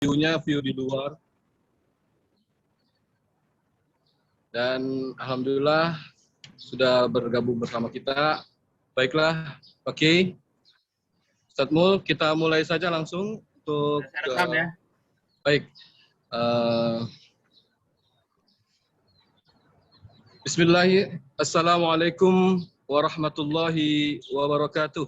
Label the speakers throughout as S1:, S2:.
S1: view-nya view di luar. Dan alhamdulillah sudah bergabung bersama kita. Baiklah, oke. Ustadz Mul, kita mulai saja langsung untuk
S2: ya.
S1: Baik. Bismillahirrahmanirrahim. Assalamualaikum warahmatullahi wabarakatuh.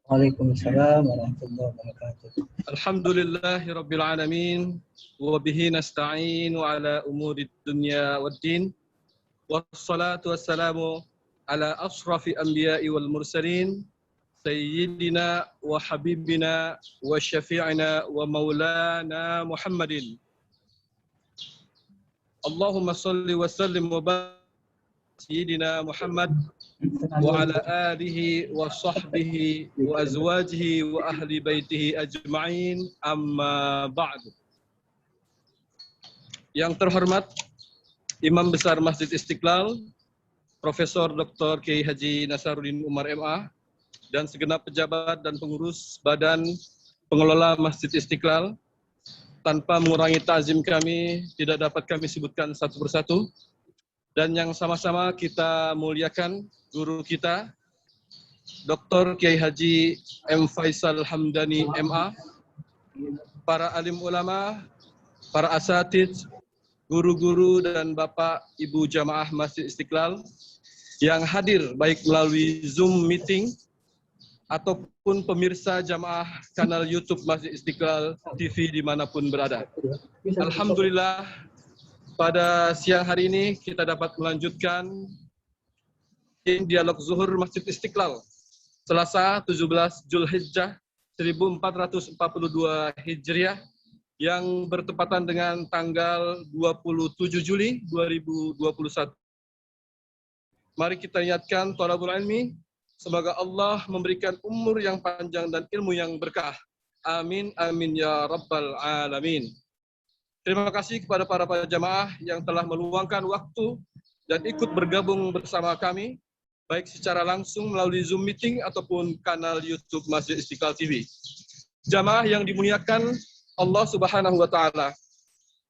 S2: Waalaikumsalam warahmatullahi wabarakatuh.
S1: Alhamdulillahirabbil alamin wa bihi nasta'in ala umuri dunya waddin. Wassalatu wassalamu ala asrafi anbiya'i wal mursalin sayyidina wa habibina wa syafi'ina wa maulana Muhammadin. Allahumma salli wa sallim wa barik sayyidina Muhammad wa ala alihi wa sahbihi wa azwajihi wa ahli baitihi ajma'in, amma ba'du. Yang terhormat Imam Besar Masjid Istiqlal, Profesor Dr. Kiai Haji Nasaruddin Umar MA, dan segenap pejabat dan pengurus Badan Pengelola Masjid Istiqlal, tanpa mengurangi ta'zim kami, tidak dapat kami sebutkan satu persatu. Dan yang sama-sama kita muliakan guru kita, Dr. Kiai Haji M. Faisal Hamdani MA, para alim ulama, para asatidz, guru-guru dan Bapak Ibu jamaah Masjid Istiqlal yang hadir baik melalui Zoom meeting ataupun pemirsa jamaah kanal YouTube Masjid Istiqlal TV dimanapun berada. Alhamdulillah, pada siang hari ini kita dapat melanjutkan dialog zuhur Masjid Istiqlal Selasa 17 Zulhijjah 1442 Hijriah yang bertepatan dengan tanggal 27 Juli 2021. Mari kita niatkan thalabul ilmi, semoga Allah memberikan umur yang panjang dan ilmu yang berkah. Amin, amin ya rabbal alamin. Terima kasih kepada para jamaah yang telah meluangkan waktu dan ikut bergabung bersama kami, baik secara langsung melalui Zoom meeting ataupun kanal YouTube Masjid Istiqlal TV. Jamaah yang dimuliakan Allah Subhanahu wa Ta'ala.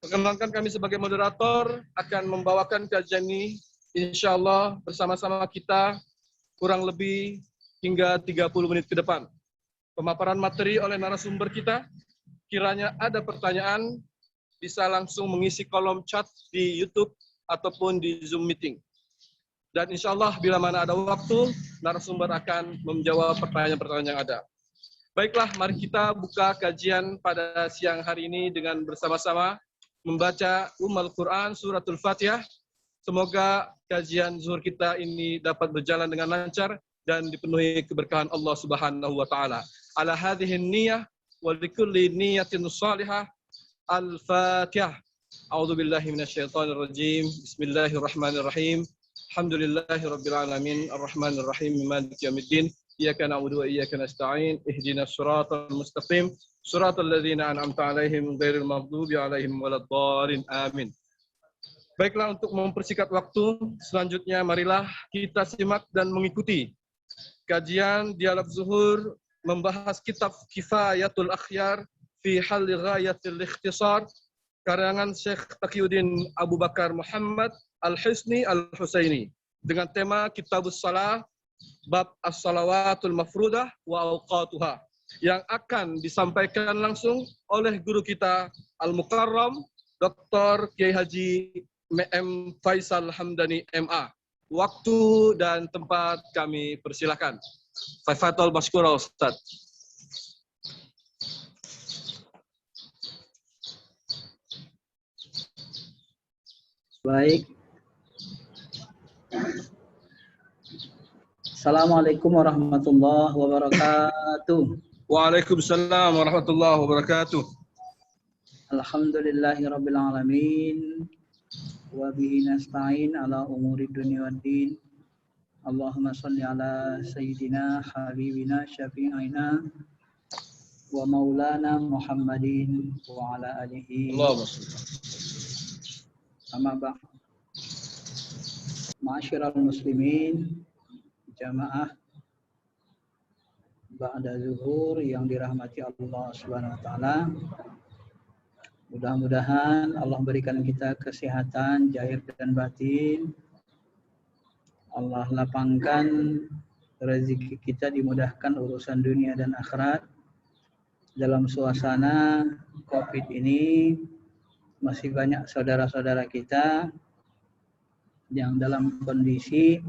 S1: Perkenalkan, kami sebagai moderator akan membawakan kajian ini insyaallah bersama-sama kita kurang lebih hingga 30 menit ke depan. Pemaparan materi oleh narasumber kita. Kiranya ada pertanyaan, bisa langsung mengisi kolom chat di YouTube ataupun di Zoom meeting. Dan insyaallah bila mana ada waktu, narasumber akan menjawab pertanyaan-pertanyaan yang ada. Baiklah, mari kita buka kajian pada siang hari ini dengan bersama-sama membaca Quran Suratul Fatihah. Semoga kajian zuhur kita ini dapat berjalan dengan lancar dan dipenuhi keberkahan Allah Subhanahu wa Ta'ala. Ala hadhihi niyyah wa likulli niyyatin salihah. Al-Fatihah. A'udzu billahi minasyaitonir rajim. Bismillahirrahmanirrahim. Alhamdulillahirabbil alamin, arrahmanir rahim, maliki yaumiddin. Iyyaka na'budu wa iyyaka nasta'in. Ihdinas siratal mustaqim. Siratal ladzina an'amta 'alaihim ghairil maghdubi 'alaihim waladdallin. Amin. Baiklah, untuk mempersingkat waktu, selanjutnya marilah kita simak dan mengikuti kajian dialog zuhur membahas kitab Kifayatul Akhyar fi Halli Ghayatil Ikhtisar karangan Syekh Taqiyuddin Abu Bakar Muhammad Al-Hisni Al-Husaini dengan tema Kitabus Shalah bab as-salawatul mafrudah wa awqatuha yang akan disampaikan langsung oleh guru kita Al-Mukarram Dr. Kiai Haji M. Faisal Hamdani MA. Waktu dan tempat kami persilakan. Faifatul Mashkura Ustaz.
S2: Baik. Assalamualaikum warahmatullahi wabarakatuh.
S1: Waalaikumsalam warahmatullahi wabarakatuh.
S2: Alhamdulillahirabbil alamin wa bihi nasta'in ala umuri dunya waddin. Allahumma shalli ala sayyidina habibina syafi'ina wa maulana Muhammadin wa ala alihi.
S1: Allahumma shalli.
S2: Amma ba'd. Ma'asyiral muslimin, jamaah ba'da zuhur yang dirahmati Allah Subhanahu wa taala. Mudah-mudahan Allah berikan kita kesehatan zahir dan batin. Allah lapangkan rezeki kita, dimudahkan urusan dunia dan akhirat. Dalam suasana COVID ini masih banyak saudara-saudara kita yang dalam kondisi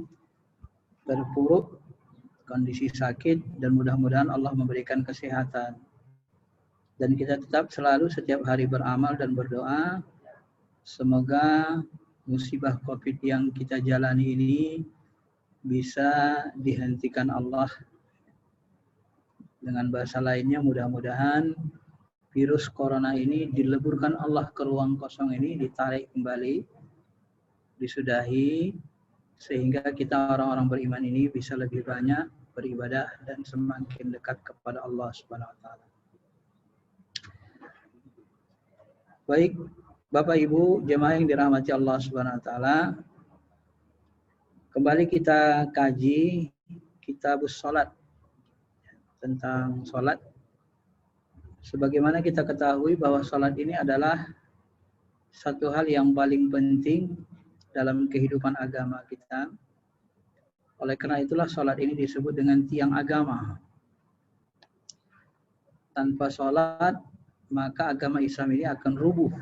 S2: terpuruk, kondisi sakit, dan mudah-mudahan Allah memberikan kesehatan. Dan kita tetap selalu setiap hari beramal dan berdoa, semoga musibah COVID yang kita jalani ini bisa dihentikan Allah. Dengan bahasa lainnya, mudah-mudahan virus corona ini dileburkan Allah ke ruang kosong ini, ditarik kembali, disudahi, sehingga kita orang-orang beriman ini bisa lebih banyak beribadah dan semakin dekat kepada Allah Subhanahu wa taala. Baik, Bapak Ibu jemaah yang dirahmati Allah Subhanahu wa taala, kembali kita kaji Kitabus Shalat, tentang salat. Sebagaimana kita ketahui bahwa salat ini adalah satu hal yang paling penting dalam kehidupan agama kita. Oleh karena itulah salat ini disebut dengan tiang agama. Tanpa salat, maka agama Islam ini akan rubuh.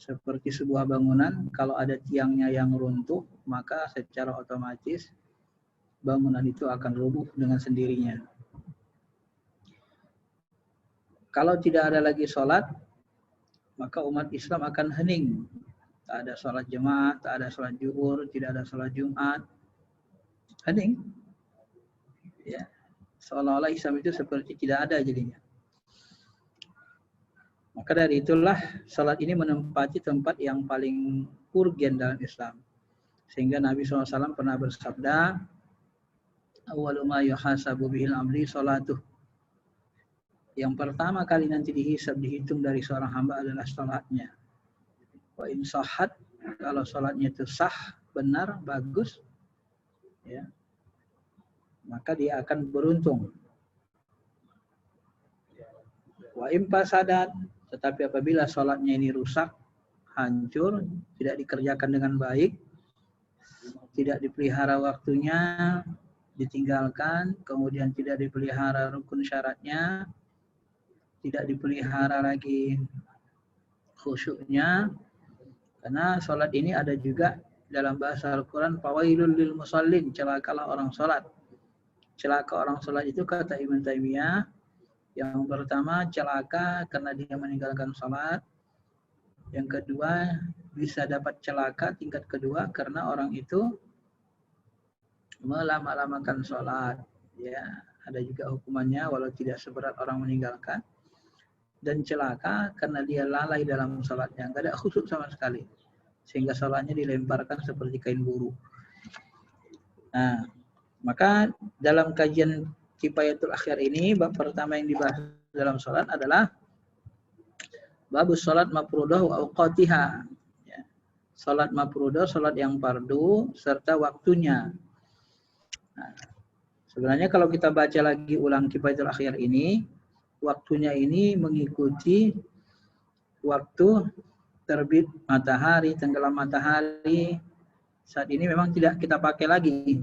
S2: Seperti sebuah bangunan, kalau ada tiangnya yang runtuh, maka secara otomatis bangunan itu akan rubuh dengan sendirinya. Kalau tidak ada lagi sholat, maka umat Islam akan hening. Tak ada sholat jemaah, tak ada sholat zuhur, tidak ada sholat Jumat. Hening. Ya. Seolah-olah Islam itu seperti tidak ada jadinya. Maka dari itulah sholat ini menempati tempat yang paling urgen dalam Islam. Sehingga Nabi SAW pernah bersabda, "Awwalu ma yuhasabu bihil amri sholatuh." Yang pertama kali nanti dihitung dari seorang hamba adalah sholatnya. Wa in sahhat, kalau sholatnya itu sah, benar, bagus, ya, maka dia akan beruntung. Wa in fasadat, tetapi apabila sholatnya ini rusak, hancur, tidak dikerjakan dengan baik, tidak dipelihara waktunya, ditinggalkan, kemudian tidak dipelihara rukun syaratnya, tidak dipelihara lagi khusyuknya, karena sholat ini ada juga dalam bahasa Al-Quran, fawailul lil musallin, celakalah orang sholat. Celaka orang sholat itu kata Ibnu Taimiyah, yang pertama celaka karena dia meninggalkan sholat, yang kedua bisa dapat celaka tingkat kedua karena orang itu melama-lamakan sholat. Ya, ada juga hukumannya walau tidak seberat orang meninggalkan. Dan celaka karena dia lalai dalam sholatnya, nggak ada khusyuk sama sekali, sehingga sholatnya dilemparkan seperti kain buru. Nah, maka dalam kajian Kifayatul Akhyar ini, bab pertama yang dibahas dalam sholat adalah babus sholat mafrudah wa awqatiha. Ya. Sholat mafrudah, sholat yang fardu serta waktunya. Nah, sebenarnya kalau kita baca lagi ulang Kifayatul Akhyar ini, waktunya ini mengikuti waktu terbit matahari, tenggelam matahari. Saat ini memang tidak kita pakai lagi.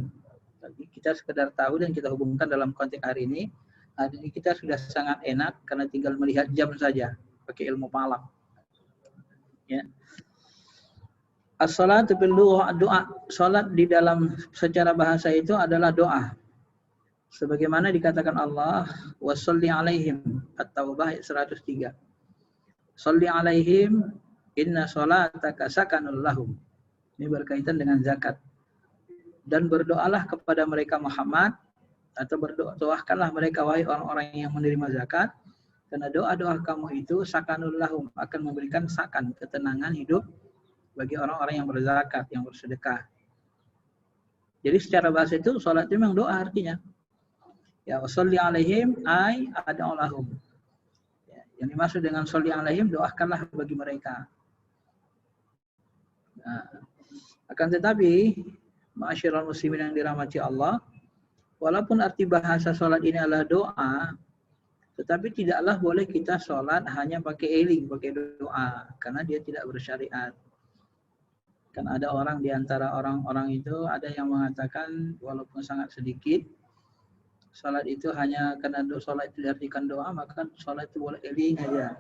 S2: Tapi kita sekedar tahu dan kita hubungkan dalam konteks hari ini. Hari ini kita sudah sangat enak karena tinggal melihat jam saja pakai ilmu falak. Ya. As-salatu bil lugha doa. Salat di dalam secara bahasa itu adalah doa. Sebagaimana dikatakan Allah, washolli alaihim, At-Taubah 103. Sholli alaihim, inna sholataka sakanul lahum. Ini berkaitan dengan zakat. Dan berdoalah kepada mereka Muhammad, atau berdoakanlah mereka wahai orang-orang yang menerima zakat, karena doa-doa kamu itu sakanul lahum, akan memberikan sakan, ketenangan hidup bagi orang-orang yang berzakat, yang bersedekah. Jadi secara bahasa itu, sholat itu memang doa artinya. Ya, washolli alaihim ay ad'u lahum. Ya, yang dimaksud dengan sholli alaihim, doakanlah bagi mereka. Nah, akan tetapi, ma'asyiral muslimin yang dirahmati Allah, walaupun arti bahasa sholat ini adalah doa, Tetapi tidaklah boleh kita sholat hanya pakai eling, pakai doa, karena dia tidak bersyariat. Kan ada orang di antara orang-orang itu, ada yang mengatakan walaupun sangat sedikit, sholat itu hanya karena sholat itu diartikan doa, maka sholat itu boleh eling aja.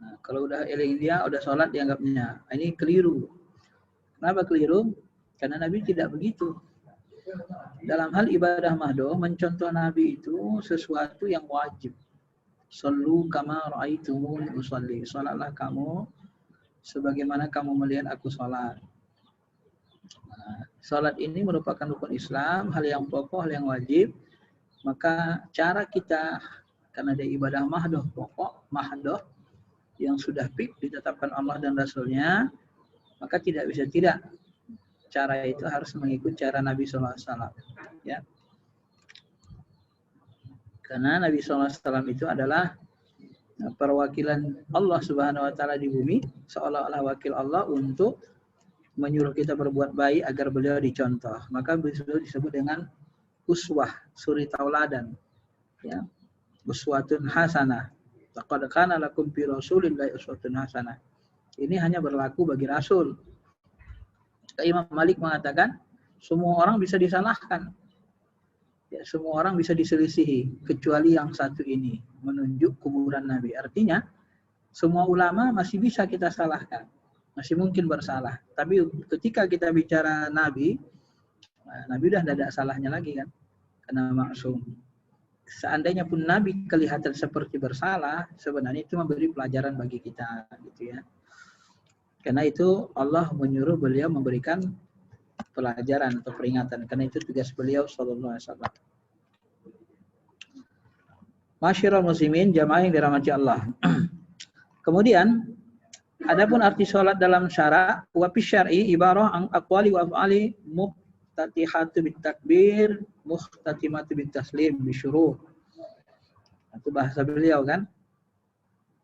S2: Nah, kalau udah eling dia, udah sholat dianggapnya. Ini keliru. Kenapa keliru? Karena Nabi tidak begitu. Dalam hal ibadah mahdoh, mencontoh Nabi itu sesuatu yang wajib. Sallu kama ra'aitumuni usolli. Salatlah kamu sebagaimana kamu melihat aku salat. Nah, salat ini merupakan rukun Islam, hal yang pokok, hal yang wajib. Maka cara kita, karena ada ibadah mahdoh pokok, mahdoh yang sudah fix ditetapkan Allah dan Rasulnya, maka tidak bisa tidak. Cara itu harus mengikut cara Nabi SAW. Ya. Karena Nabi SAW itu adalah perwakilan Allah Subhanahu Wa Taala di bumi, seolah-olah wakil Allah untuk menyuruh kita berbuat baik agar beliau dicontoh. Maka beliau disebut dengan uswah, suri tauladan. Ya. Uswatun hasanah. Laqad kana lakum fi Rasulillahi uswatun hasanah. Ini hanya berlaku bagi Rasul. Imam Malik mengatakan semua orang bisa disalahkan, ya, semua orang bisa diselisihi kecuali yang satu ini, menunjuk kuburan Nabi. Artinya semua ulama masih bisa kita salahkan, masih mungkin bersalah. Tapi ketika kita bicara Nabi, Nabi udah tidak ada salahnya lagi kan, karena maksum. Seandainya pun Nabi kelihatan seperti bersalah, sebenarnya itu memberi pelajaran bagi kita, gitu ya. Karena itu Allah menyuruh beliau memberikan pelajaran atau peringatan. Karena itu tugas beliau sallallahu alaihi wasallam. Masyiral muslimin, jamaah yang dirahmati Allah. Kemudian, adapun arti salat dalam syara, wa fi syar'i ibarah an aqwali wa af'ali muftatihatu bit takbir, mukhtatimatu bit taslim bi syuruh. Itu bahasa beliau kan.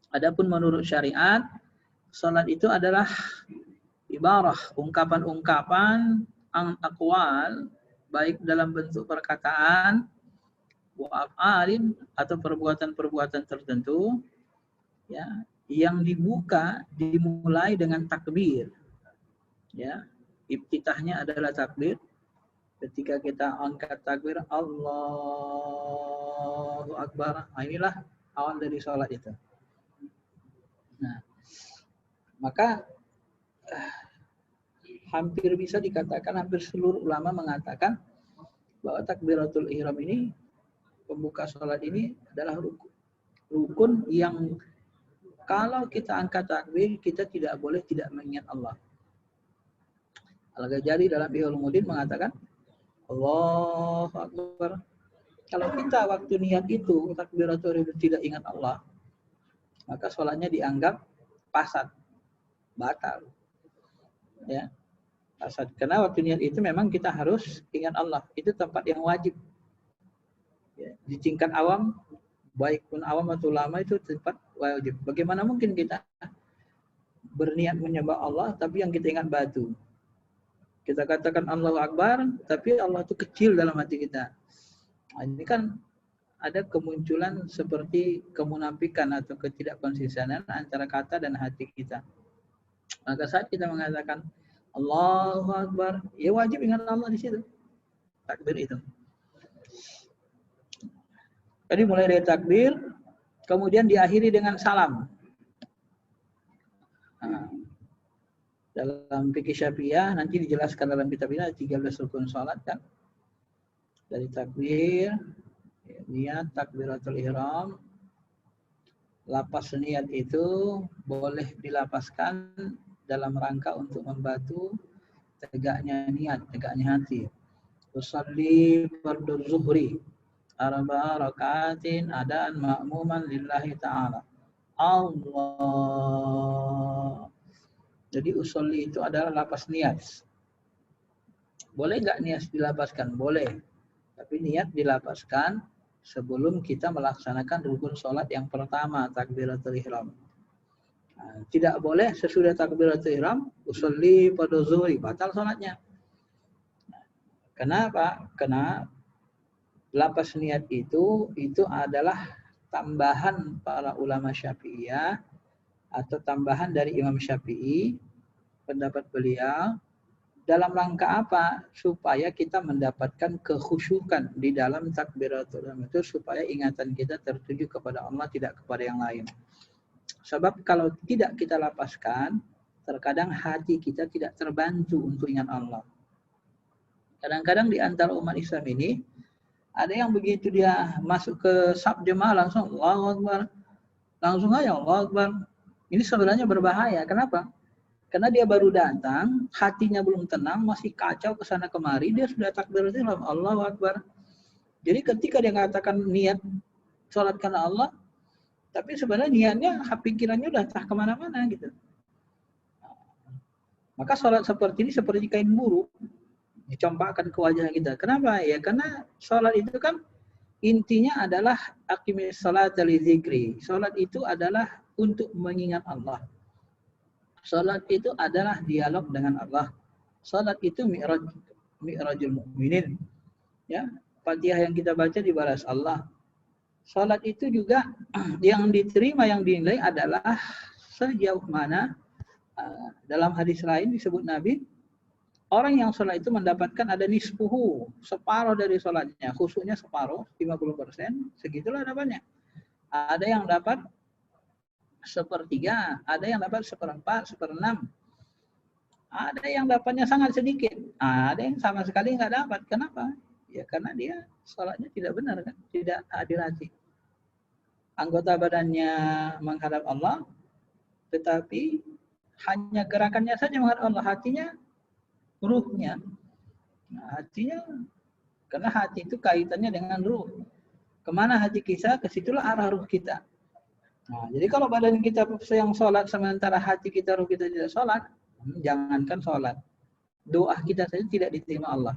S2: Adapun menurut syariat, salat itu adalah ibarah, ungkapan-ungkapan ang aqwal, baik dalam bentuk perkataan, wa af'alin atau perbuatan-perbuatan tertentu, ya, yang dimulai dengan takbir. Ya, iftitahnya adalah takbir. Ketika kita angkat takbir, Allahu Akbar, inilah awal dari salat itu. Nah, maka hampir bisa dikatakan, hampir seluruh ulama mengatakan bahwa takbiratul ihram ini, pembuka sholat ini adalah rukun yang kalau kita angkat takbir, kita tidak boleh tidak mengingat Allah. Al-Ghazali dalam Ihya Ulumuddin mengatakan, Allahu Akbar. Kalau kita waktu niat itu, takbiratul ihram tidak ingat Allah, maka sholatnya dianggap fasad, batal. Ya, fasad. Karena waktu niat itu memang kita harus ingat Allah. Itu tempat yang wajib. Ya, di tingkat awam, baik pun awam atau ulama, itu tempat wajib. Bagaimana mungkin kita berniat menyembah Allah, tapi yang kita ingat batu? Kita katakan Allahu Akbar, tapi Allah itu kecil dalam hati kita. Nah, ini kan ada kemunculan seperti kemunafikan atau ketidakkonsistenan antara kata dan hati kita. Maka saat kita mengatakan Allahu Akbar, ya wajib ingat Allah di situ. Takbir itu. Jadi mulai dari takbir, kemudian diakhiri dengan salam. Nah, dalam fikih Syafi'iyah nanti dijelaskan dalam kitab ini ada 13 rukun salat kan. Dari takbir, niat takbiratul ihram, lapas niat itu boleh dilapaskan dalam rangka untuk membantu tegaknya niat, tegaknya hati. Usalli fardhu zuhri arba rakaatin adaan ma'muman lillahi ta'ala. Allah. Jadi usolli itu adalah lapas niat. Boleh nggak niat dilapaskan? Boleh. Tapi niat dilapaskan sebelum kita melaksanakan rukun sholat yang pertama, takbiratul ihram. Nah, tidak boleh sesudah takbiratul ihram, usolli pada zuhri, batal sholatnya. Nah, kenapa? Karena lapas niat itu adalah tambahan para ulama Syafi'iyah atau tambahan dari Imam Syafi'i, pendapat beliau, dalam rangka apa? Supaya kita mendapatkan kekhusyukan di dalam takbiratul ihram itu, supaya ingatan kita tertuju kepada Allah, tidak kepada yang lain. Sebab kalau tidak kita lapaskan, terkadang hati kita tidak terbantu untuk ingat Allah. Kadang-kadang di antara umat Islam ini, ada yang begitu dia masuk ke saf jemaah langsung Allahu Akbar. Langsung aja Allahu Akbar. Ini sebenarnya berbahaya. Kenapa? Karena dia baru datang, hatinya belum tenang, masih kacau ke sana kemari, dia sudah takbiratul ihram, Allahu Akbar. Jadi ketika dia mengatakan niat sholat karena Allah, tapi sebenarnya niatnya, pikirannya udah entah kemana-mana gitu. Maka sholat seperti ini seperti kain buruk, dicampakkan ke wajah kita. Kenapa? Ya karena sholat itu kan intinya adalah aqimis sholata li dzikri. Sholat itu adalah untuk mengingat Allah. Salat itu adalah dialog dengan Allah. Salat itu mi'rajul mukminin. Ya, Fatihah yang kita baca dibalas Allah. Salat itu juga yang diterima, yang dinilai adalah sejauh mana dalam hadis lain disebut Nabi, orang yang salat itu mendapatkan ada nisfuhu, separuh dari salatnya, khusyuknya separuh, 50%, segitulah dapatnya. Ada yang dapat sepertiga, ada yang dapat seperempat, seperenam, ada yang dapatnya sangat sedikit, ada yang sama sekali nggak dapat. Kenapa? Ya karena dia sholatnya tidak benar, kan? Tidak hati-hati. Anggota badannya menghadap Allah, tetapi hanya gerakannya saja menghadap Allah, hatinya, ruhnya. Nah, hatinya, karena hati itu kaitannya dengan ruh. Kemana hati kita, ke situlah arah ruh kita. Nah, jadi kalau badan kita yang sholat sementara hati kita, ruh kita tidak sholat, jangankan sholat, doa kita saja tidak diterima Allah.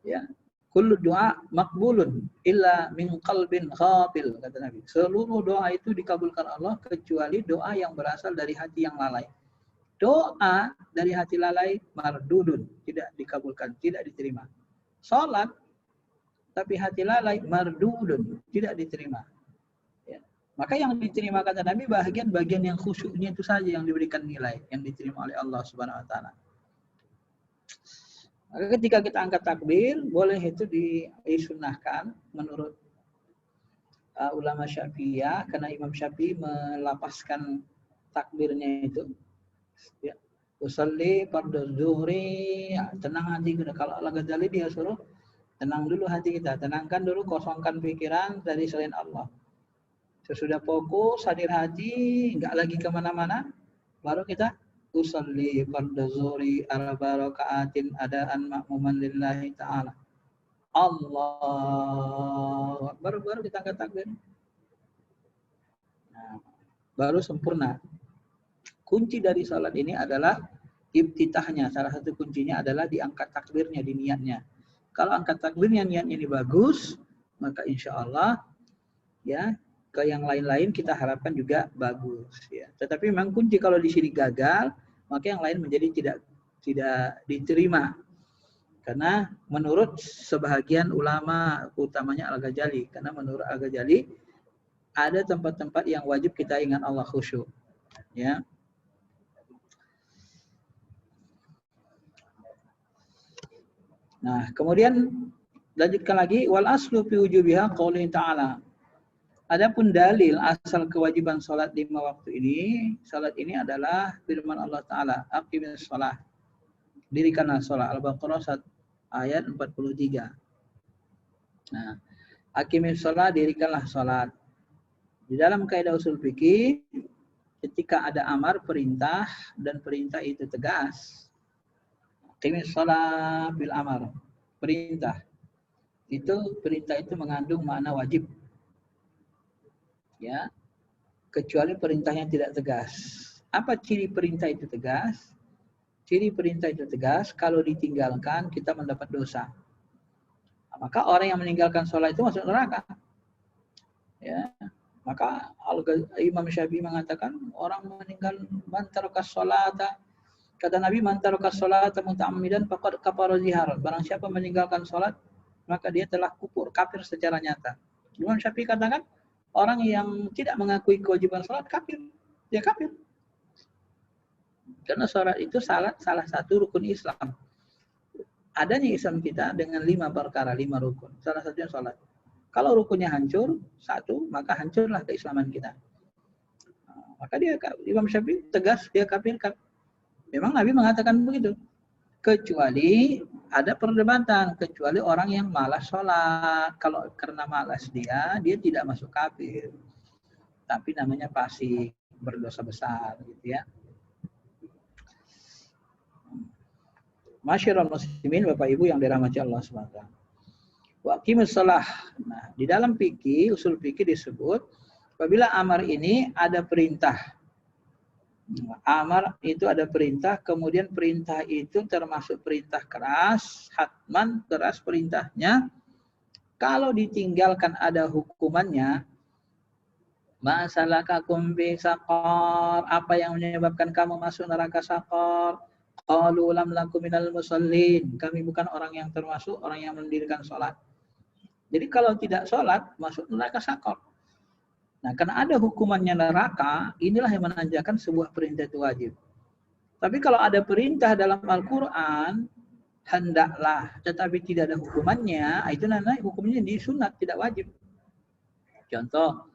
S2: Ya, kullu doa makbulun illa min qalbin ghafil, kata Nabi. Seluruh doa itu dikabulkan Allah kecuali doa yang berasal dari hati yang lalai. Doa dari hati lalai mardudun, tidak dikabulkan, tidak diterima. Sholat tapi hati lalai mardudun, tidak diterima. Maka yang diterima kata Nabi bagian yang khusyuknya itu saja yang diberikan nilai, yang diterima oleh Allah Subhanahu wa taala. Maka ketika kita angkat takbir, boleh itu disunnahkan menurut ulama Syafi'iyah, karena Imam Syafi'i melapaskan takbirnya itu. Ya. Usolli fardhu zuhri, ya, tenang hati kita. Kalau Al-Ghazali dia suruh tenang dulu hati kita, tenangkan dulu, kosongkan pikiran dari selain Allah. Sesudah fokus, hadir hati, enggak lagi kemana-mana, baru kita usolli fardhu zuhri arba rakaatin adaan ma'muman lillahi ta'ala. Allah, baru kita angkat takbir. Nah, baru sempurna. Kunci dari salat ini adalah ibtitahnya. Salah satu kuncinya adalah diangkat takbirnya, di niatnya. Kalau angkat takbirnya niatnya ini bagus, maka insya Allah ya ke yang lain-lain kita harapkan juga bagus. Ya. Tetapi memang kunci kalau di sini gagal, maka yang lain menjadi tidak diterima. Karena menurut sebahagian ulama, utamanya Al-Ghazali, karena menurut Al-Ghazali ada tempat-tempat yang wajib kita ingat Allah khusyuk. Ya. Nah, kemudian lanjutkan lagi, wal aslu fi wujubiha qaulin ta'ala. Adapun dalil asal kewajiban salat 5 waktu ini, salat ini adalah firman Allah Ta'ala, aqimis shalah, dirikanlah salat. Al-Baqarah ayat 43. Nah, aqimis shalah, dirikanlah salat. Di dalam kaidah usul fikih, ketika ada amar, perintah, dan perintah itu tegas, aqimis shalah bil amar, perintah. Perintah itu mengandung makna wajib. Ya, kecuali perintahnya tidak tegas. Apa ciri perintah itu tegas? Ciri perintah itu tegas kalau ditinggalkan kita mendapat dosa. Maka orang yang meninggalkan sholat itu masuk neraka. Ya, maka Imam Syafi'i mengatakan orang meninggal man tarakas sholata, kata Nabi, man tarakas sholata muta'ammidan faqad kafara zihar. Barang siapa meninggalkan sholat maka dia telah kafir secara nyata. Imam Syafi'i katakan orang yang tidak mengakui kewajiban sholat kafir, dia kafir. Karena sholat itu salah satu rukun Islam. Adanya Islam kita dengan 5 perkara, 5 rukun. Salah satunya sholat. Kalau rukunnya hancur, satu, maka hancurlah keislaman kita. Maka dia, Imam Syafi'i tegas, dia kafir. Memang Nabi mengatakan begitu. Kecuali ada perdebatan, kecuali orang yang malas sholat. Kalau karena malas dia tidak masuk kafir. Tapi namanya fasik, berdosa besar gitu ya. Masyarul muslimin, Bapak Ibu yang dirahmati Allah SWT. Wa aqimus shalah. Nah, di dalam fikih, usul fikih disebut apabila amar ini ada perintah. Amar itu ada perintah, kemudian perintah itu termasuk perintah keras, hatman keras perintahnya. Kalau ditinggalkan ada hukumannya, masalakakum fi saqar, apa yang menyebabkan kamu masuk neraka saqar? Qalu lam lakum minal musallin, kami bukan orang yang termasuk orang yang mendirikan sholat. Jadi kalau tidak sholat, masuk neraka saqar. Nah, karena ada hukumannya neraka, inilah yang menandakan sebuah perintah itu wajib. Tapi kalau ada perintah dalam Al-Quran, hendaklah, tetapi tidak ada hukumannya, itu namanya hukumnya disunat, tidak wajib. Contoh,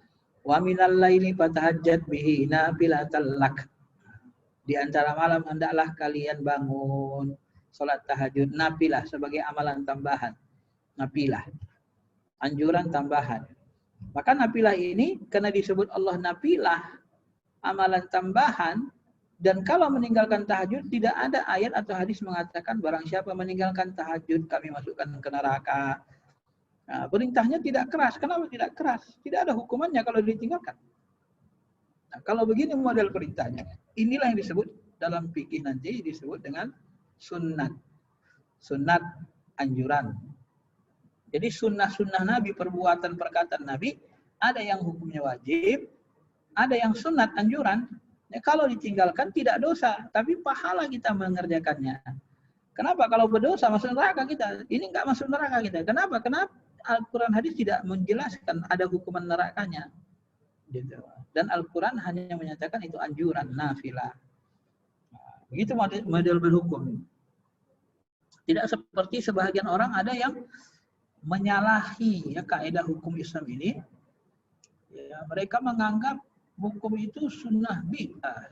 S2: wa minal laili fatahajjat bihi nafilatan lak. Di antara malam hendaklah kalian bangun sholat tahajud, nafilah sebagai amalan tambahan. Nafilah, anjuran tambahan. Maka nafilah ini karena disebut Allah nafilah, amalan tambahan, dan kalau meninggalkan tahajud tidak ada ayat atau hadis mengatakan barang siapa meninggalkan tahajud kami masukkan ke neraka. Nah, perintahnya tidak keras. Kenapa tidak keras? Tidak ada hukumannya kalau ditinggalkan. Nah, kalau begini model perintahnya, inilah yang disebut dalam fikih nanti disebut dengan sunnat. Sunnat anjuran. Jadi sunnah-sunnah Nabi, perbuatan perkataan Nabi, ada yang hukumnya wajib, ada yang sunnat anjuran. Ya, kalau ditinggalkan tidak dosa, tapi pahala kita mengerjakannya. Kenapa? Kalau berdosa masuk neraka kita. Ini enggak masuk neraka kita. Kenapa? Kenapa Al-Quran hadis tidak menjelaskan ada hukuman nerakanya. Gitu. Dan Al-Quran hanya menyatakan itu anjuran, nafilah. Begitu model berhukum. Tidak seperti sebahagian orang ada yang menyalahi ya kaidah hukum Islam ini. Ya, mereka menganggap hukum itu sunnah bid'ah.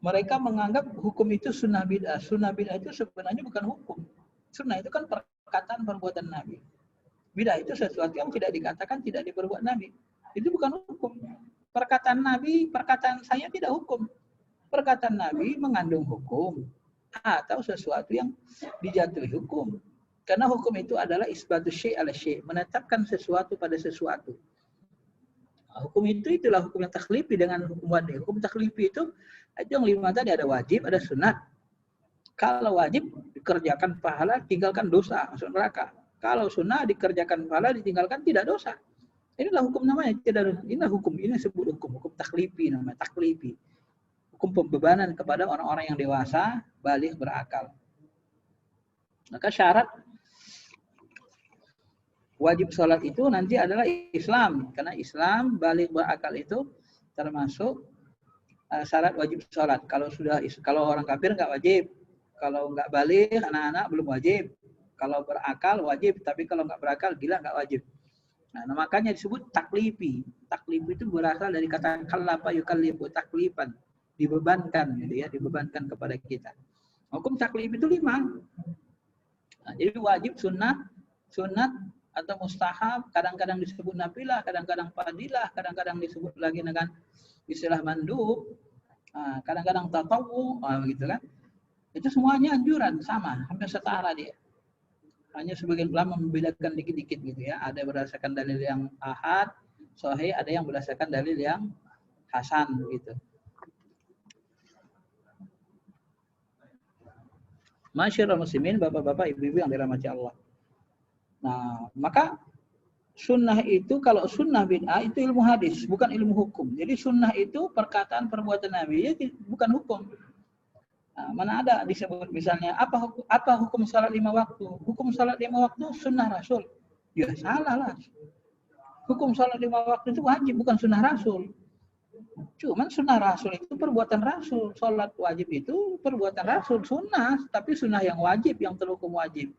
S2: Mereka menganggap hukum itu sunnah bid'ah. Sunnah bid'ah itu sebenarnya bukan hukum. Sunnah itu kan perkataan perbuatan Nabi. Bid'ah itu sesuatu yang tidak dikatakan, tidak diperbuat Nabi. Itu bukan hukum. Perkataan Nabi, perkataan saya tidak hukum. Perkataan Nabi mengandung hukum atau sesuatu yang dijatuhi hukum. Karena hukum itu adalah isbatu syai' ala syai', menetapkan sesuatu pada sesuatu. Nah, hukum itu itulah hukum yang takhlifi dengan hukum wadi. Hukum takhlifi itu yang 5 tadi, ada wajib, ada sunat. Kalau wajib dikerjakan pahala, tinggalkan dosa, masuk neraka. Kalau sunnah dikerjakan pahala, ditinggalkan tidak dosa. Inilah hukum namanya, tidak. Inilah hukum, ini disebut hukum takhlifi namanya, takhlifi. Hukum pembebanan kepada orang-orang yang dewasa, baligh, berakal. Maka syarat wajib sholat itu nanti adalah Islam, karena Islam, baligh, berakal itu termasuk syarat wajib sholat. Kalau orang kafir nggak wajib, kalau nggak baligh, anak-anak belum wajib. Kalau berakal wajib, tapi kalau nggak berakal gila nggak wajib. Nah, makanya disebut taklifi. Taklifi itu berasal dari kata kallafa yukallifu, taklifan, dibebankan, gitu ya, dibebankan kepada kita. Hukum taklif itu 5. Nah, jadi wajib, sunat atau mustahab, kadang-kadang disebut nafilah, kadang-kadang fadilah, kadang-kadang disebut lagi dengan istilah mandub, kadang-kadang tatawwu, gitu kan. Itu semuanya anjuran, sama, hampir setara dia. Hanya sebagian ulama membedakan dikit-dikit gitu ya. Ada berdasarkan dalil yang ahad, sahih, ada yang berdasarkan dalil yang hasan gitu. Masyarul muslimin, bapak-bapak, ibu-ibu yang dirahmati Allah. Nah, maka sunnah itu, kalau sunnah bid'ah itu ilmu hadis, bukan ilmu hukum. Jadi sunnah itu perkataan perbuatan Nabi, ya, bukan hukum. Mana ada disebut misalnya apa hukum salat 5 waktu? Hukum salat 5 waktu sunnah Rasul. Ya salah lah. Hukum salat 5 waktu itu wajib, bukan sunnah Rasul. Cuman sunnah Rasul itu perbuatan Rasul. Salat wajib itu perbuatan Rasul, sunnah, tapi sunnah yang wajib, yang terhukum wajib.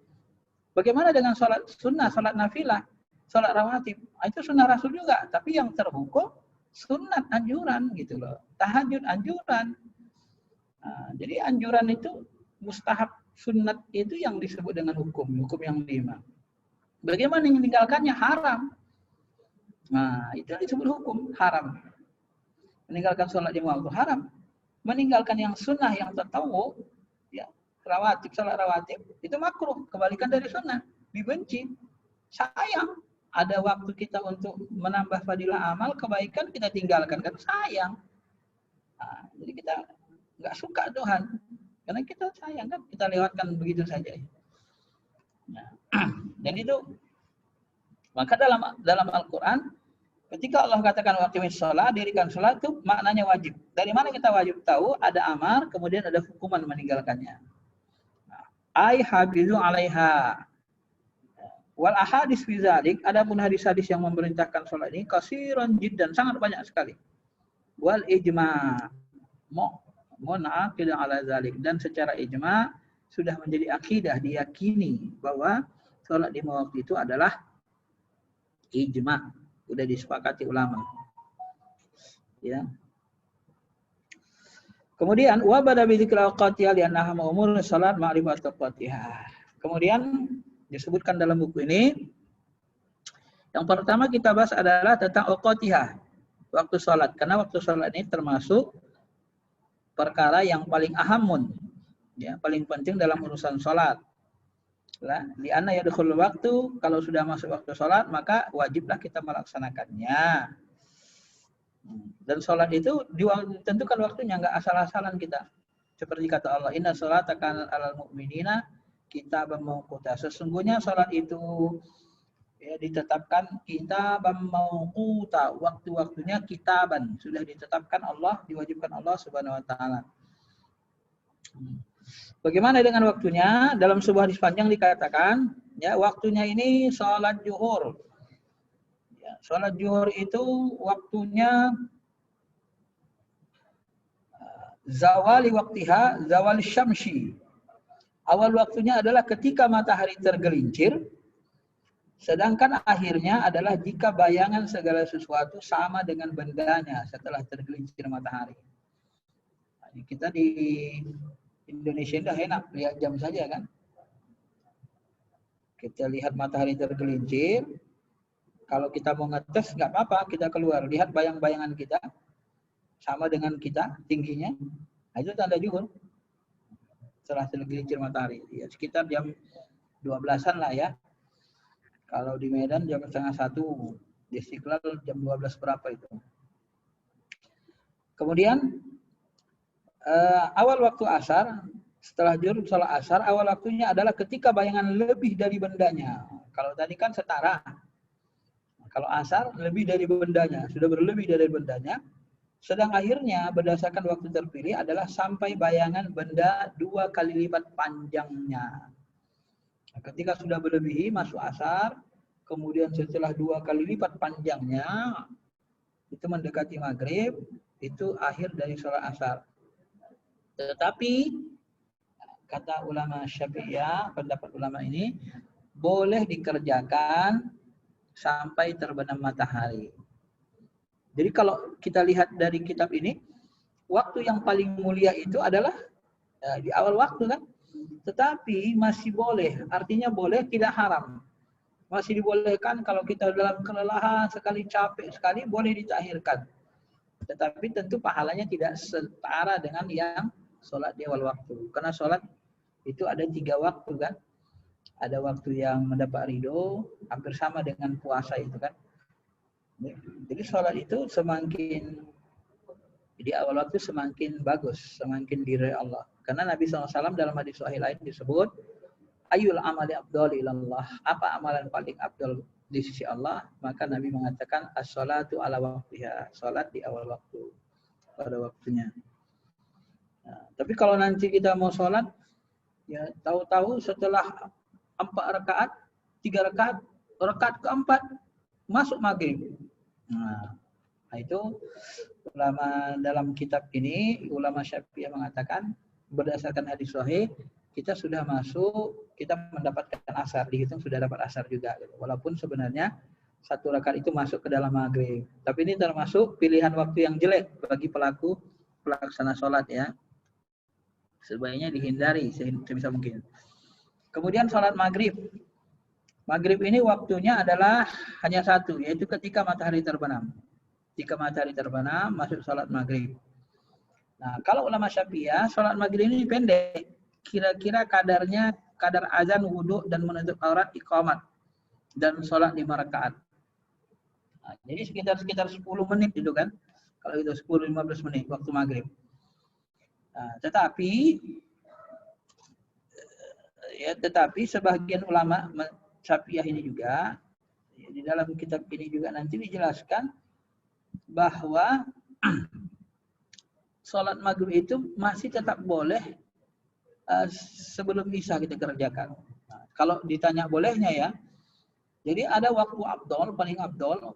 S2: Bagaimana dengan salat sunnah, salat nafilah, salat rawatib? Itu sunnah Rasul juga, tapi yang terhukum sunat, anjuran gitu loh. Tahajud anjuran. Jadi anjuran itu mustahab, sunat itu yang disebut dengan hukum yang 5. Bagaimana yang meninggalkannya haram? Nah, itu yang disebut hukum haram. Meninggalkan sholat 5 waktu haram. Meninggalkan yang sunnah, yang tatawwu, ya, rawatib, sholat rawatib, itu makruh, kebalikan dari sunnah, dibenci. Sayang, ada waktu kita untuk menambah fadilah amal, kebaikan kita tinggalkan, kan sayang. Jadi kita nggak suka Tuhan, karena kita sayang kan, kita lewatkan begitu saja. Nah, dan itu, maka dalam Al-Quran, ketika Allah katakan waqimis shalah, dirikan salat, itu maknanya wajib. Dari mana kita wajib tahu? Ada amar, kemudian ada hukuman meninggalkannya. Ai hafizu 'alaiha. Wal ahadits fi dzalik, adapun hadis-hadis yang memerintahkan salat ini katsiran jiddan, sangat banyak sekali. Wal ijma' munaqid 'ala dzalik, dan secara ijma' sudah menjadi akidah, diyakini bahwa salat 5 waktu itu adalah ijma'. Sudah disepakati ulama. Ya. Kemudian wa bada bi dzikri awqatiha li annaha umur salat ma'rifat awqatiha. Kemudian disebutkan dalam buku ini, yang pertama kita bahas adalah tentang awqatiha, waktu salat, karena waktu salat ini termasuk perkara yang paling ahamun, ya, paling penting dalam urusan salat. Di anna yadkhul waktu, kalau sudah masuk waktu sholat maka wajiblah kita melaksanakannya. Dan sholat itu ditentukan waktunya, nggak asal-asalan kita. Seperti kata Allah, inna sholata kanat 'alal mu'minina kitaban mawquta. Sesungguhnya sholat itu ya, ditetapkan kitaban mawquta, waktu-waktunya kitaban, sudah ditetapkan Allah, diwajibkan Allah Subhanahu wa taala. Bagaimana dengan waktunya? Dalam sebuah hadis panjang dikatakan, ya, waktunya ini sholat zuhur. Ya, sholat zuhur itu waktunya zawali waktiha, zawal syamsi. Awal waktunya adalah ketika matahari tergelincir, sedangkan akhirnya adalah jika bayangan segala sesuatu sama dengan bendanya setelah tergelincir matahari. Kita di Indonesia udah enak, lihat jam saja kan. Kita lihat matahari tergelincir, kalau kita mau ngetes nggak apa-apa, kita keluar, lihat bayang-bayangan kita, sama dengan kita tingginya, nah, itu tanda zuhur. Setelah tergelincir matahari, ya, sekitar jam 12-an lah ya. Kalau di Medan jam 12:30, di Istiqlal jam 12 berapa itu. Kemudian awal waktu asar, setelah zuhur salat asar, awal waktunya adalah ketika bayangan lebih dari bendanya. Kalau tadi kan setara. Kalau asar lebih dari bendanya, sudah berlebih dari bendanya. Sedang akhirnya berdasarkan waktu terpilih adalah sampai bayangan benda 2 kali lipat panjangnya. Nah, ketika sudah berlebihi masuk asar, kemudian setelah 2 kali lipat panjangnya, itu mendekati maghrib, itu akhir dari sholat asar. Tetapi kata ulama Syafi'iyah, pendapat ulama ini boleh dikerjakan sampai terbenam matahari. Jadi kalau kita lihat dari kitab ini, waktu yang paling mulia itu adalah di awal waktu kan. Tetapi masih boleh, artinya boleh, tidak haram. Masih dibolehkan kalau kita dalam kelelahan sekali, capek sekali, boleh ditakhirkan. Tetapi tentu pahalanya tidak setara dengan yang sholat di awal waktu. Karena sholat itu ada 3 waktu kan. Ada waktu yang mendapat ridho, hampir sama dengan puasa itu kan. Jadi sholat itu semakin di awal waktu semakin bagus, semakin diridhai Allah. Karena Nabi SAW dalam hadis sahih lain disebut, Ayyul amali afdhali ilallah. Apa amalan paling afdal di sisi Allah? Maka Nabi mengatakan, as-sholatu ala waktiha. Sholat di awal waktu, pada waktunya. Nah, tapi kalau nanti kita mau sholat, ya tahu-tahu setelah 4 rakaat, 3 rakaat, rakaat keempat masuk maghrib. Nah, itu ulama dalam kitab ini, ulama Syafi'iyah mengatakan berdasarkan hadis sahih, kita sudah masuk, kita mendapatkan asar, dihitung sudah dapat asar juga. Walaupun sebenarnya 1 rakaat itu masuk ke dalam maghrib. Tapi ini termasuk pilihan waktu yang jelek bagi pelaksana sholat ya. Sebaiknya dihindari sebisa mungkin. Kemudian sholat maghrib. Maghrib ini waktunya adalah hanya satu, yaitu ketika matahari terbenam. Jika matahari terbenam, masuk sholat maghrib. Nah, kalau ulama Syafi'iyah, sholat maghrib ini pendek. Kira-kira kadar azan, wudhu, dan menutup aurat, iqamat. Dan sholat 5 rakaat. Nah, jadi sekitar 10 menit itu kan. Kalau itu 10-15 menit waktu maghrib. Nah, tetapi sebagian ulama Syafi'iyah ini juga, di dalam kitab ini juga nanti dijelaskan bahwa sholat maghrib itu masih tetap boleh sebelum isya kita kerjakan. Nah, kalau ditanya bolehnya ya, jadi ada waktu afdol,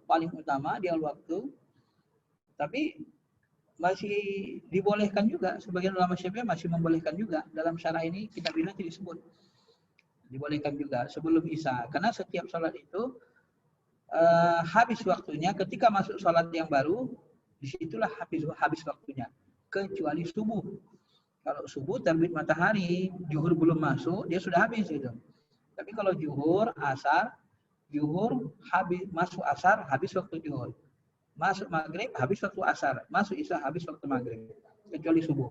S2: paling utama di awal waktu, tapi masih dibolehkan juga, sebagian ulama Syafi'iyah masih membolehkan juga. Dalam syarah ini kitab ini nanti disebut dibolehkan juga sebelum isya, karena setiap sholat itu habis waktunya ketika masuk sholat yang baru, disitulah habis waktunya, kecuali subuh. Kalau subuh terbit matahari, zuhur belum masuk, dia sudah habis itu. Tapi kalau zuhur, asar, zuhur habis, masuk asar, habis waktu zuhur. Masuk maghrib, habis waktu asar. Masuk isya, habis waktu maghrib. Kecuali subuh.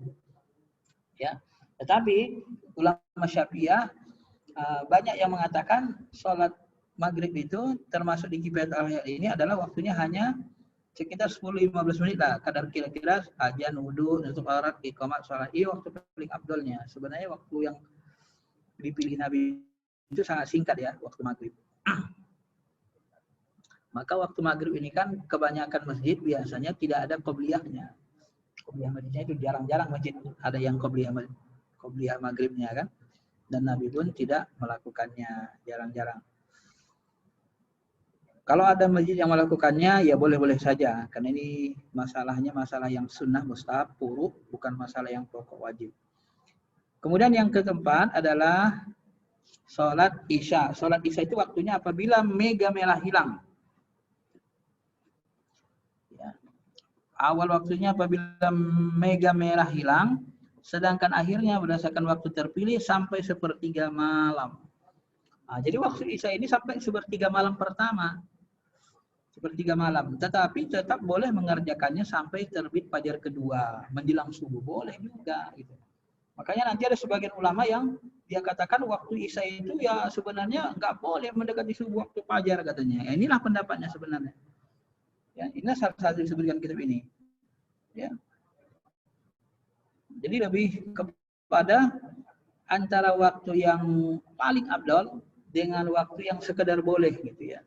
S2: Ya. Tetapi ulama Syafi'iyah banyak yang mengatakan sholat maghrib itu termasuk di kifayat al-hayat ini adalah waktunya hanya sekitar 10-15 menit lah. Kadar kira-kira azan, wudu, nutup aurat, iqamat, sholat. Ini waktu paling abdolnya. Sebenarnya waktu yang dipilih Nabi itu sangat singkat ya, waktu maghrib. Maka waktu maghrib ini kan kebanyakan masjid biasanya tidak ada qobliyahnya. Qobliyah masjidnya itu jarang-jarang masjid ada yang qobliyah maghribnya kan. Dan Nabi pun tidak melakukannya, jarang-jarang. Kalau ada masjid yang melakukannya, ya boleh-boleh saja. Karena ini masalahnya masalah yang sunnah mustahab, furu, bukan masalah yang pokok wajib. Kemudian yang keempat adalah sholat isya. Sholat isya itu waktunya apabila mega merah hilang. Awal waktunya apabila mega merah hilang, sedangkan akhirnya berdasarkan waktu terpilih sampai 1/3 malam. Nah, jadi waktu isya ini sampai 1/3 malam pertama. 1/3 malam. Tetapi tetap boleh mengerjakannya sampai terbit fajar kedua. Menjelang subuh. Boleh juga. Gitu. Makanya nanti ada sebagian ulama yang dia katakan waktu isya itu ya sebenarnya nggak boleh mendekati subuh waktu fajar katanya. Ya, inilah pendapatnya sebenarnya. Ya, ini salah satu disebutkan kitab ini. Ya. Jadi lebih kepada antara waktu yang paling abdol dengan waktu yang sekedar boleh gitu ya.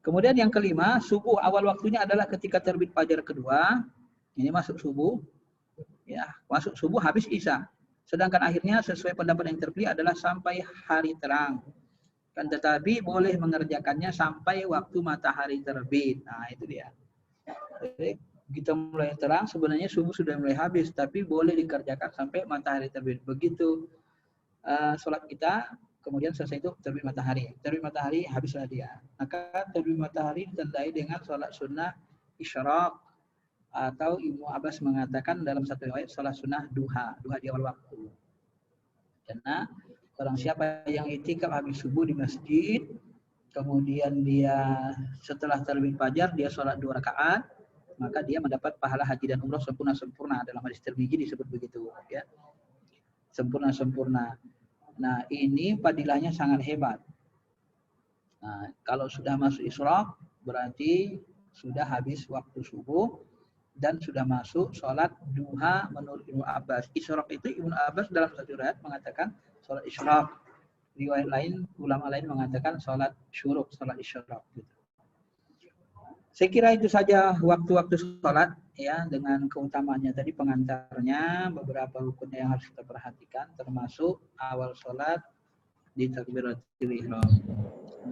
S2: Kemudian yang kelima, subuh awal waktunya adalah ketika terbit fajar kedua. Ini masuk subuh. Ya, masuk subuh habis isya. Sedangkan akhirnya sesuai pendapat yang terpilih adalah sampai hari terang. Kan tetapi boleh mengerjakannya sampai waktu matahari terbit. Nah, itu dia. Jadi kita mulai terang, sebenarnya subuh sudah mulai habis, tapi boleh dikerjakan sampai matahari terbit. Begitu sholat kita, kemudian selesai itu terbit matahari. Terbit matahari, habislah dia. Maka terbit matahari ditandai dengan sholat sunnah isyraq, atau Ibnu Abbas mengatakan dalam satu riwayat sholat sunnah duha di awal waktu. Karena orang siapa yang itikaf habis subuh di masjid, kemudian dia setelah terbit fajar dia sholat 2 rakaat, maka dia mendapat pahala haji dan umroh sempurna. Dalam hadis Tirmidzi disebut begitu, ya. Sempurna. Nah, ini fadilahnya sangat hebat. Nah, kalau sudah masuk isyraq berarti sudah habis waktu subuh dan sudah masuk sholat duha menurut Ibnu Abbas. Isyraq itu Ibnu Abbas dalam satu riwayat mengatakan sholat isyraq. Riwayat lain, ulama lain mengatakan sholat syuruk, sholat isyraq. Gitu. Saya kira itu saja waktu-waktu sholat ya, dengan keutamaannya tadi, pengantarnya, beberapa hukumnya yang harus kita perhatikan, termasuk awal sholat di takbiratul ihram,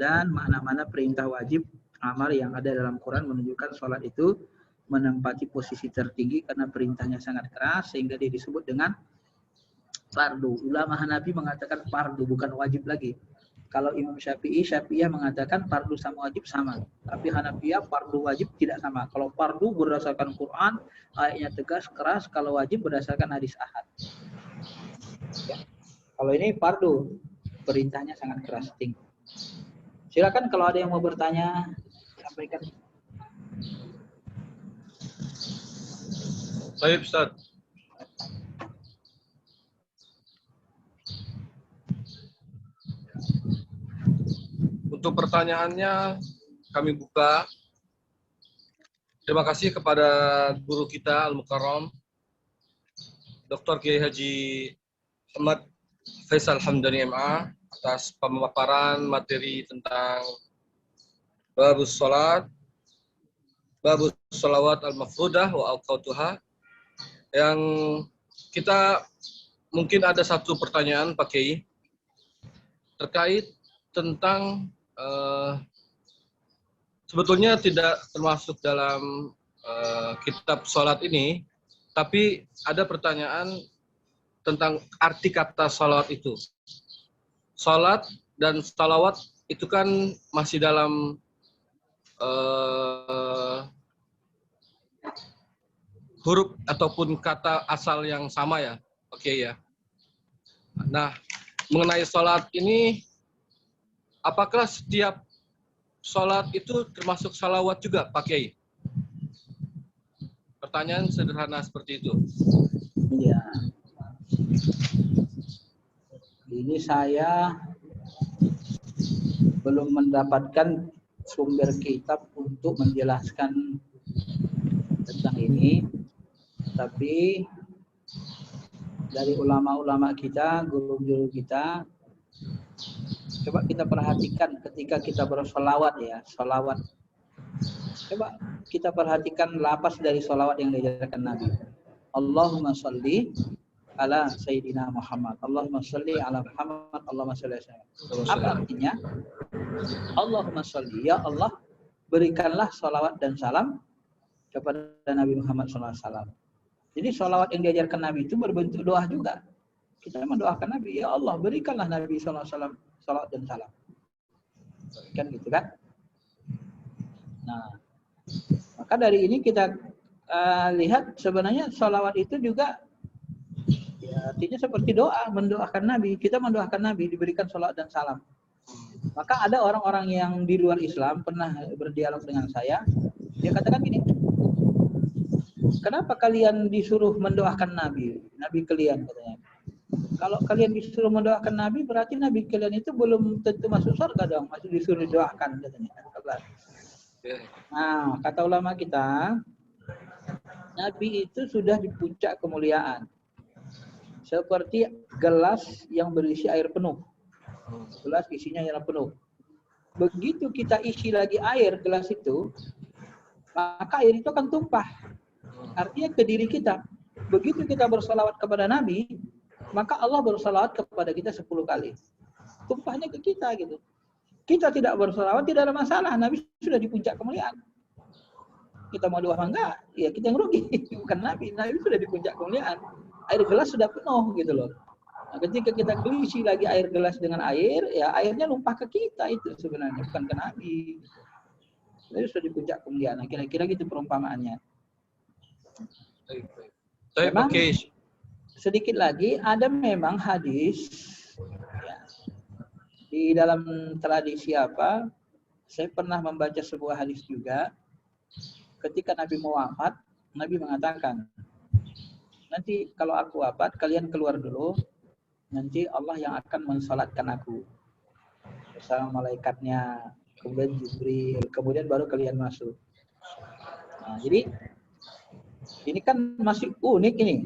S2: dan mana-mana perintah wajib amal yang ada dalam Quran menunjukkan sholat itu menempati posisi tertinggi karena perintahnya sangat keras sehingga dia disebut dengan fardu. Ulama Hanafi mengatakan fardu, bukan wajib lagi. Kalau Imam Syafi'iyah mengatakan fardu sama wajib sama. Tapi Hanafiyah fardu wajib tidak sama. Kalau fardu berdasarkan Quran, ayatnya tegas, keras. Kalau wajib berdasarkan hadis ahad. Ya. Kalau ini fardu, perintahnya sangat keras, tinggi. Silakan kalau ada yang mau bertanya, sampaikan.
S1: Baik, Ustaz. Untuk pertanyaannya kami buka. Terima kasih kepada guru kita Al-Mukarram Dr. Kiai Haji Ahmad Faisal Hamdani MA atas pemaparan materi tentang babus salat, babus salawat al-mafrudah wa awqatuha, yang kita mungkin ada satu pertanyaan Pak Kiai terkait tentang sebetulnya tidak termasuk dalam kitab sholat ini, tapi ada pertanyaan tentang arti kata salawat itu. Salat dan salawat itu kan masih dalam huruf ataupun kata asal yang sama ya, oke ya. Nah, mengenai salat ini, apakah setiap sholat itu termasuk salawat juga, Pak Kiai? Pertanyaan sederhana seperti itu.
S2: Iya. Ini saya belum mendapatkan sumber kitab untuk menjelaskan tentang ini, tapi dari ulama-ulama kita, guru-guru kita, coba kita perhatikan ketika kita bersolawat ya, solawat. Coba kita perhatikan lapas dari solawat yang diajarkan Nabi. Allahumma sholli ala Sayyidina Muhammad. Allahumma sholli ala Muhammad. Allahumma sholli ala Muhammad. Apa artinya? Allahumma sholli, ya Allah, berikanlah solawat dan salam kepada Nabi Muhammad SAW. Jadi solawat yang diajarkan Nabi itu berbentuk doa juga. Kita mendoakan Nabi, ya Allah, berikanlah Nabi SAW salawat dan salam. Kan gitu kan? Nah, maka dari ini kita lihat sebenarnya salawat itu juga ya, artinya seperti doa, mendoakan Nabi. Kita mendoakan Nabi, diberikan salawat dan salam. Maka ada orang-orang yang di luar Islam pernah berdialog dengan saya. Dia katakan gini, kenapa kalian disuruh mendoakan Nabi? Nabi kalian katanya. Kalau kalian disuruh mendoakan Nabi, berarti Nabi kalian itu belum tentu masuk surga dong, masih disuruh doakan katanya. Nah, kata ulama kita, Nabi itu sudah di puncak kemuliaan. Seperti gelas yang berisi air penuh. Gelas isinya air penuh. Begitu kita isi lagi air gelas itu, maka air itu akan tumpah. Artinya ke diri kita. Begitu kita bersalawat kepada Nabi, maka Allah bersalawat kepada kita 10 kali. Tumpahnya ke kita gitu. Kita tidak bersalawat tidak ada masalah. Nabi sudah di puncak kemuliaan. Kita mau doa enggak? Ya kita yang rugi. Bukan Nabi. Nabi sudah di puncak kemuliaan. Air gelas sudah penuh gitu loh. Nah, ketika kita isi lagi air gelas dengan air, ya airnya numpah ke kita itu sebenarnya, bukan ke Nabi. Jadi sudah di puncak kemuliaan. Nah, kira-kira gitu perumpamaannya. Memang, sedikit lagi, ada memang hadis ya, di dalam tradisi apa, saya pernah membaca sebuah hadis juga, ketika Nabi mau wafat, Nabi mengatakan, nanti kalau aku wafat, kalian keluar dulu, nanti Allah yang akan mensalatkan aku bersama malaikatnya, kemudian Jibril, kemudian baru kalian masuk. Nah, jadi ini kan masih unik ini.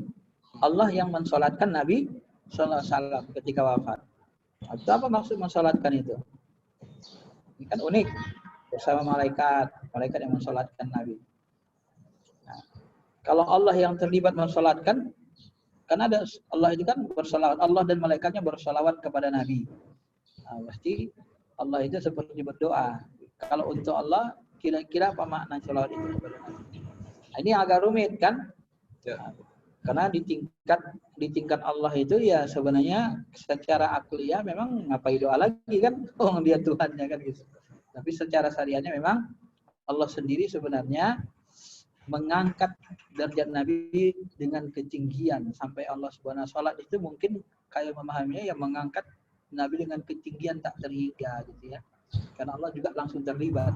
S2: Allah yang mensolatkan Nabi SAW ketika wafat. Itu apa maksud mensolatkan itu? Ini kan unik. bersama malaikat yang mensolatkan Nabi. Nah, kalau Allah yang terlibat mensolatkan, kan ada Allah itu kan bersolawat, Allah dan malaikatnya bersolawat kepada Nabi. Nah, pasti Allah itu seperti berdoa. Kalau untuk Allah, kira-kira apa makna sholawat itu kepada Nabi? Nah, ini agak rumit kan?
S1: Ya.
S2: Karena di tingkat Allah itu ya sebenarnya secara akliyah memang ngapain doa lagi kan? Oh, dia Tuhannya kan gitu. Tapi secara syariatnya memang Allah sendiri sebenarnya mengangkat derajat Nabi dengan ketinggian sampai Allah Subhanahu wa taala itu mungkin kayak memahaminya yang mengangkat Nabi dengan ketinggian tak terhingga gitu ya. Karena Allah juga langsung terlibat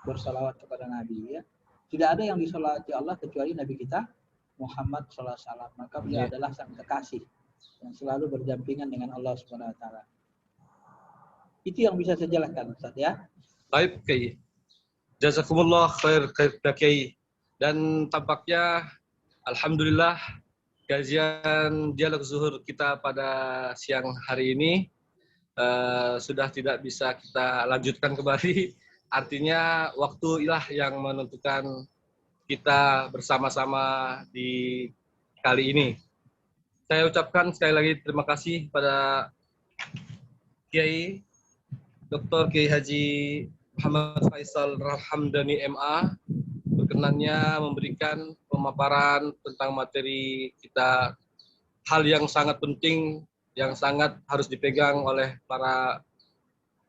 S2: bersalawat kepada Nabi ya. Tidak ada yang disolawati Allah kecuali Nabi kita Muhammad sallallahu alaihi wasallam. Maka beliau adalah sang kekasih yang selalu berdampingan dengan Allah Subhanahu wa taala. Itu yang bisa saya jelaskan Ustaz ya.
S1: Baik, Kiai. Jazakumullah khair Kiai. Dan tampaknya alhamdulillah kajian dialog zuhur kita pada siang hari ini sudah tidak bisa kita lanjutkan kembali. Artinya waktu ilah yang menentukan kita bersama-sama di kali ini. Saya ucapkan sekali lagi terima kasih pada Kiai Dr. Kiai Haji Muhammad Faisal Hamdani MA berkenannya memberikan pemaparan tentang materi kita, hal yang sangat penting yang sangat harus dipegang oleh para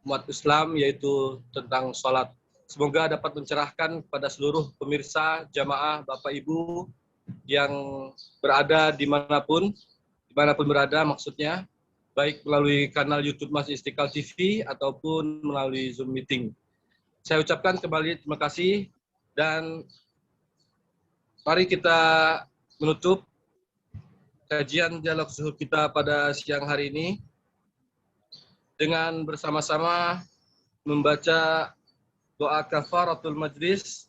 S1: umat Islam, yaitu tentang sholat. Semoga dapat mencerahkan kepada seluruh pemirsa, jamaah, Bapak Ibu yang berada dimanapun berada maksudnya, baik melalui kanal YouTube Masjid Istiqlal TV ataupun melalui Zoom meeting. Saya ucapkan kembali terima kasih dan mari kita menutup kajian dialog zuhur kita pada siang hari ini dengan bersama-sama membaca doa kafaratul majlis.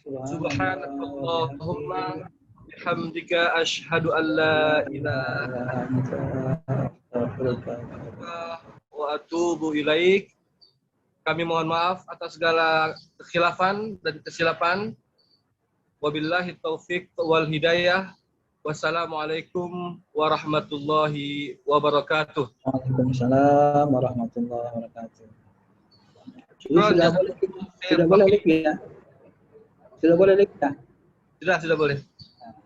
S1: Subhanallahumma bihamdika asyhadu an la ilaha illa anta wa atubu ilaik. Kami mohon maaf atas segala kekhilafan dan kesilapan. Wabillahi taufiq wal hidayah. Wassalamualaikum warahmatullahi wabarakatuh.
S2: Waalaikumsalam warahmatullahi wabarakatuh. Sudah boleh live ya? Sudah boleh live ya?
S1: Sudah boleh.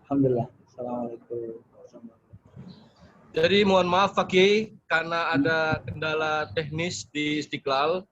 S2: Alhamdulillah. Assalamualaikum.
S1: Jadi mohon maaf Pak Kiai karena ada kendala teknis di Istiqlal.